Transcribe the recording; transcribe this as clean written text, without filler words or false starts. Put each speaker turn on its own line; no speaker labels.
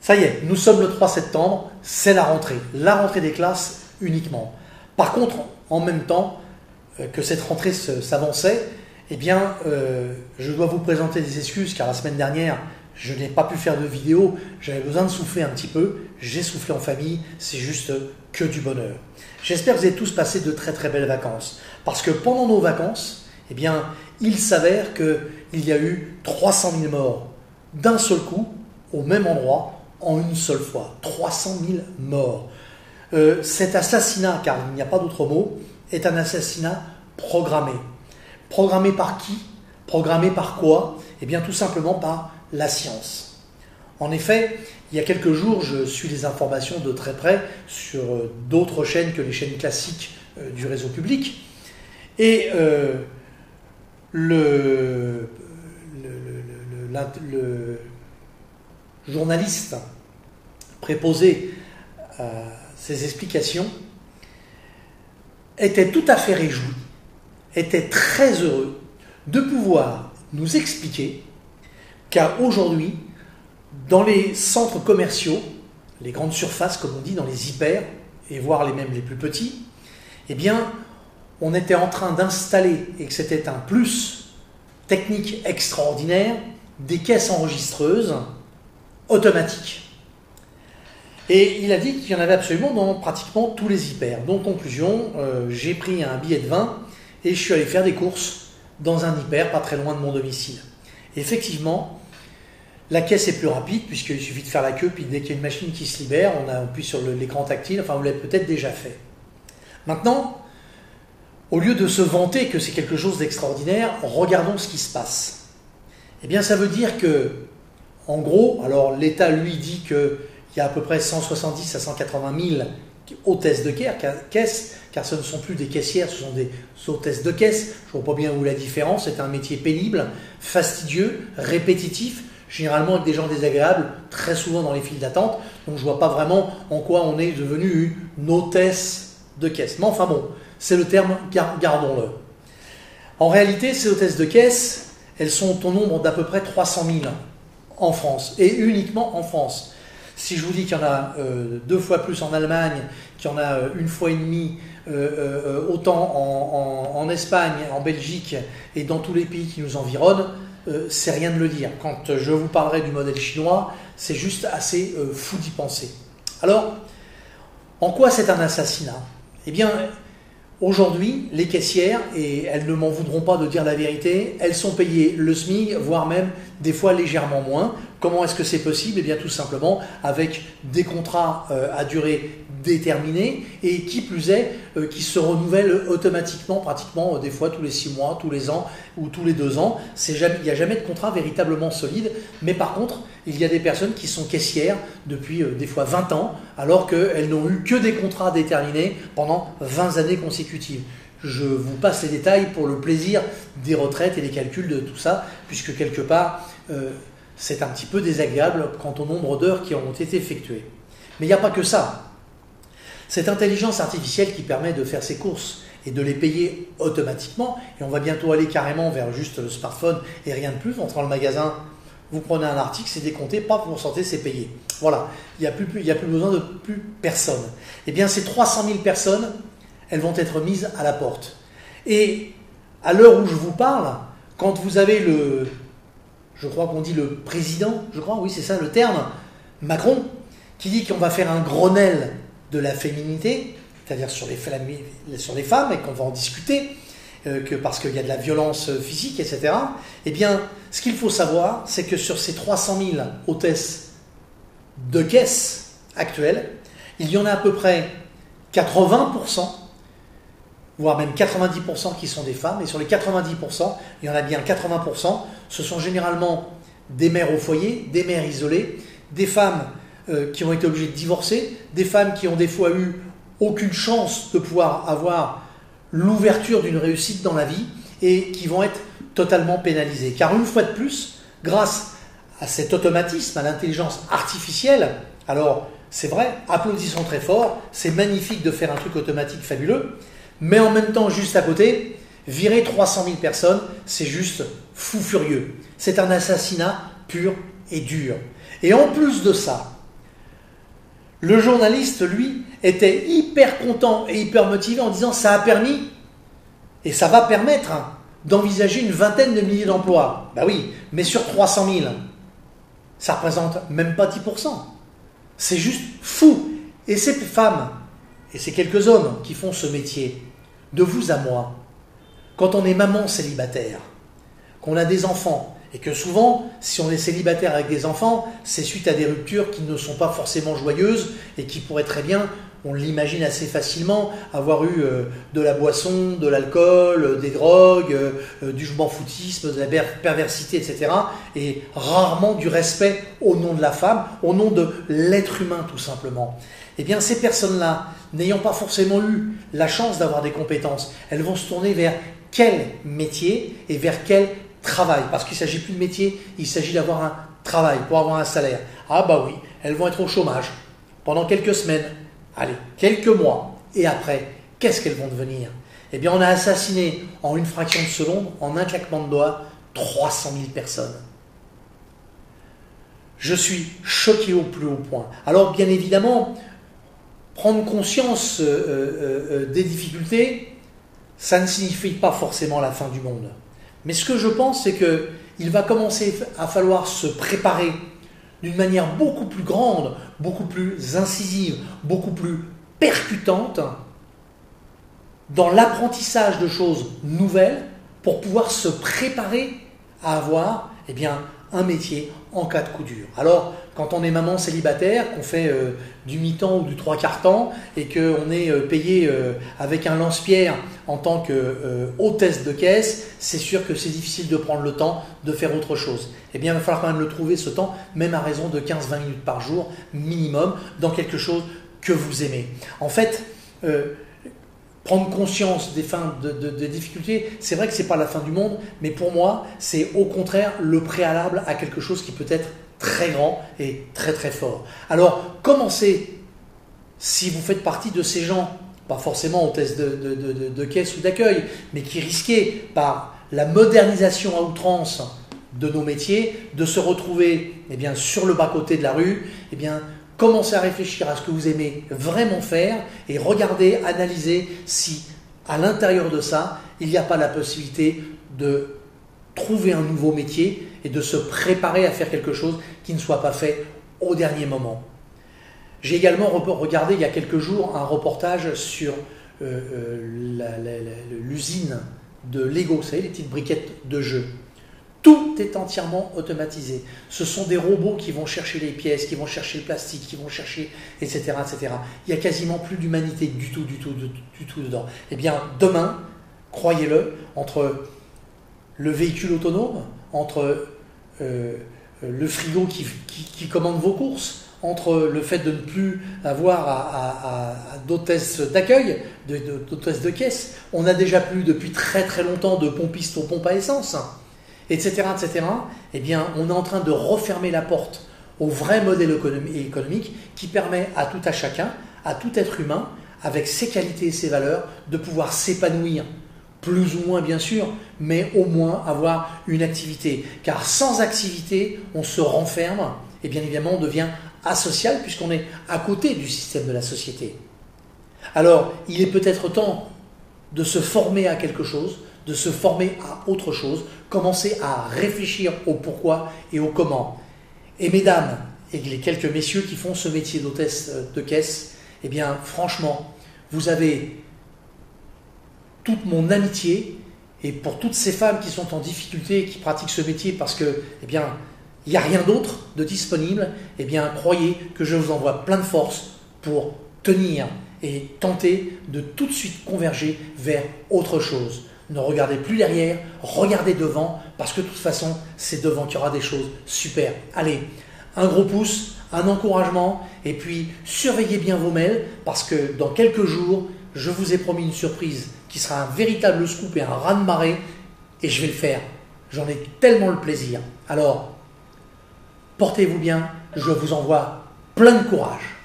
Ça y est, nous sommes le 3 septembre, c'est la rentrée des classes uniquement. Par contre, en même temps que cette rentrée s'avançait, eh bien, je dois vous présenter des excuses car la semaine dernière, je n'ai pas pu faire de vidéo, j'avais besoin de souffler un petit peu, j'ai soufflé en famille, c'est juste que du bonheur. J'espère que vous avez tous passé de très très belles vacances, parce que pendant nos vacances, eh bien, il s'avère qu'il y a eu 300 000 morts d'un seul coup, au même endroit, en une seule fois. 300 000 morts. Cet assassinat, car il n'y a pas d'autre mot, est un assassinat programmé. Programmé par qui? Programmé par quoi? Eh bien, tout simplement par la science. En effet, il y a quelques jours, je suis les informations de très près sur d'autres chaînes que les chaînes classiques du réseau public. Et le journaliste préposé à ces explications était tout à fait réjoui, était très heureux de pouvoir nous expliquer qu'aujourd'hui, dans les centres commerciaux, les grandes surfaces, comme on dit, dans les hyper, et voire même les plus petits, eh bien, on était en train d'installer, et que c'était un plus technique extraordinaire, des caisses enregistreuses automatiques. Et il a dit qu'il y en avait absolument dans pratiquement tous les hyper. Donc, conclusion, j'ai pris un billet de vin et je suis allé faire des courses dans un hyper pas très loin de mon domicile. Et effectivement, la caisse est plus rapide puisqu'il suffit de faire la queue, puis dès qu'il y a une machine qui se libère, on appuie sur l'écran tactile, enfin vous l'avez peut-être déjà fait. Maintenant, au lieu de se vanter que c'est quelque chose d'extraordinaire, regardons ce qui se passe. Eh bien, ça veut dire que, en gros, alors l'État lui dit qu'il y a à peu près 170 à 180 000 hôtesses de caisse, car ce ne sont plus des caissières, ce sont des hôtesses de caisse. Je ne vois pas bien où la différence, c'est un métier pénible, fastidieux, répétitif, généralement avec des gens désagréables, très souvent dans les files d'attente, donc je ne vois pas vraiment en quoi on est devenu une hôtesse de caisse. Mais enfin bon, c'est le terme, gardons-le. En réalité, ces hôtesses de caisse, elles sont au nombre d'à peu près 300 000 en France, et uniquement en France. Si je vous dis qu'il y en a 2 fois plus en Allemagne, qu'il y en a 1 fois et demie autant en Espagne, en Belgique et dans tous les pays qui nous environnent, c'est rien de le dire. Quand je vous parlerai du modèle chinois, c'est juste assez fou d'y penser. Alors, en quoi c'est un assassinat? Eh bien, aujourd'hui, les caissières, et elles ne m'en voudront pas de dire la vérité, elles sont payées le SMIC, voire même des fois légèrement moins. Comment est-ce que c'est possible? Eh bien, tout simplement avec des contrats à durée déterminée et qui plus est, qui se renouvellent automatiquement, pratiquement des fois tous les 6 mois, tous les ans ou tous les 2 ans. Il n'y a jamais de contrat véritablement solide, mais par contre, il y a des personnes qui sont caissières depuis des fois 20 ans, alors qu'elles n'ont eu que des contrats déterminés pendant 20 années consécutives. Je vous passe les détails pour le plaisir des retraites et les calculs de tout ça, puisque quelque part, c'est un petit peu désagréable quant au nombre d'heures qui ont été effectuées. Mais il n'y a pas que ça. Cette intelligence artificielle qui permet de faire ses courses et de les payer automatiquement, et on va bientôt aller carrément vers juste le smartphone et rien de plus, en entrant dans le magasin, vous prenez un article, c'est décompté, pas pour santé, c'est payé. Voilà, il n'y a plus besoin de plus personne. Eh bien, ces 300 000 personnes, elles vont être mises à la porte. Et à l'heure où je vous parle, quand vous avez je crois qu'on dit le président, je crois, oui c'est ça le terme, Macron, qui dit qu'on va faire un Grenelle de la féminité, c'est-à-dire sur les femmes, et qu'on va en discuter, parce qu'il y a de la violence physique, etc. Eh bien, ce qu'il faut savoir, c'est que sur ces 300 000 hôtesses de caisse actuelles, il y en a à peu près 80%, voire même 90% qui sont des femmes, et sur les 90%, il y en a bien 80%, ce sont généralement des mères au foyer, des mères isolées, des femmes qui ont été obligées de divorcer, des femmes qui ont des fois eu aucune chance de pouvoir avoir l'ouverture d'une réussite dans la vie et qui vont être totalement pénalisées. Car une fois de plus, grâce à cet automatisme, à l'intelligence artificielle, alors c'est vrai, applaudissons très fort, c'est magnifique de faire un truc automatique fabuleux, mais en même temps, juste à côté, virer 300 000 personnes, c'est juste fou furieux. C'est un assassinat pur et dur. Et en plus de ça, Le journaliste, lui, était hyper content et hyper motivé en disant ça a permis et ça va permettre d'envisager une vingtaine de milliers d'emplois. Ben oui, mais sur 300 000, ça représente même pas 10%. C'est juste fou. Et ces femmes, et ces quelques hommes qui font ce métier, de vous à moi, quand on est maman célibataire, qu'on a des enfants, et que souvent, si on est célibataire avec des enfants, c'est suite à des ruptures qui ne sont pas forcément joyeuses et qui pourraient très bien, on l'imagine assez facilement, avoir eu de la boisson, de l'alcool, des drogues, du je m'en foutisme, de la perversité, etc. Et rarement du respect au nom de la femme, au nom de l'être humain tout simplement. Eh bien, ces personnes-là, n'ayant pas forcément eu la chance d'avoir des compétences, elles vont se tourner vers quel métier et vers quel travail. Parce qu'il ne s'agit plus de métier, il s'agit d'avoir un travail pour avoir un salaire. Ah bah oui, elles vont être au chômage pendant quelques semaines, allez, quelques mois. Et après, qu'est-ce qu'elles vont devenir? Eh bien, on a assassiné en une fraction de seconde, en un claquement de doigts, 300 000 personnes. Je suis choqué au plus haut point. Alors, bien évidemment, prendre conscience des difficultés, ça ne signifie pas forcément la fin du monde. Mais ce que je pense, c'est qu'il va commencer à falloir se préparer d'une manière beaucoup plus grande, beaucoup plus incisive, beaucoup plus percutante dans l'apprentissage de choses nouvelles pour pouvoir se préparer à avoir un métier en cas de coup dur. Alors, quand on est maman célibataire, qu'on fait du mi-temps ou du trois-quarts temps et qu'on est payé avec un lance-pierre en tant que hôtesse de caisse, c'est sûr que c'est difficile de prendre le temps de faire autre chose. Eh bien, il va falloir quand même le trouver ce temps, même à raison de 15-20 minutes par jour minimum, dans quelque chose que vous aimez. En fait, prendre conscience des difficultés, c'est vrai que ce n'est pas la fin du monde, mais pour moi, c'est au contraire le préalable à quelque chose qui peut être très grand et très très fort. Alors, commencez, si vous faites partie de ces gens, pas forcément hôtesse de caisse ou d'accueil, mais qui risquaient par la modernisation à outrance de nos métiers, de se retrouver sur le bas-côté de la rue, commencez à réfléchir à ce que vous aimez vraiment faire et regardez, analysez si à l'intérieur de ça, il n'y a pas la possibilité de trouver un nouveau métier et de se préparer à faire quelque chose qui ne soit pas fait au dernier moment. J'ai également regardé il y a quelques jours un reportage sur l'usine de Lego, vous savez, les petites briquettes de jeux. Tout est entièrement automatisé. Ce sont des robots qui vont chercher les pièces, qui vont chercher le plastique, qui vont chercher, etc., etc. Il n'y a quasiment plus d'humanité du tout dedans. Eh bien, demain, croyez-le, entre le véhicule autonome, entre le frigo qui commande vos courses, entre le fait de ne plus avoir d'hôtesse d'accueil, d'hôtesse de caisse, on n'a déjà plus depuis très très longtemps de pompistes aux pompes à essence, etc., etc., eh bien, on est en train de refermer la porte au vrai modèle économique qui permet à tout à chacun, à tout être humain, avec ses qualités et ses valeurs, de pouvoir s'épanouir, plus ou moins bien sûr, mais au moins avoir une activité. Car sans activité, on se renferme et bien évidemment on devient asocial puisqu'on est à côté du système de la société. Alors, il est peut-être temps de se former à quelque chose, de se former à autre chose, commencer à réfléchir au pourquoi et au comment. Et mesdames, et les quelques messieurs qui font ce métier d'hôtesse de caisse, eh bien franchement, vous avez toute mon amitié, et pour toutes ces femmes qui sont en difficulté, qui pratiquent ce métier parce que, eh bien, il n'y a rien d'autre de disponible, eh bien, croyez que je vous envoie plein de force pour tenir et tenter de tout de suite converger vers autre chose. Ne regardez plus derrière, regardez devant, parce que de toute façon, c'est devant qu'il y aura des choses super. Allez, un gros pouce, un encouragement, et puis surveillez bien vos mails, parce que dans quelques jours, je vous ai promis une surprise qui sera un véritable scoop et un raz-de-marée, et je vais le faire. J'en ai tellement le plaisir. Alors, portez-vous bien, je vous envoie plein de courage.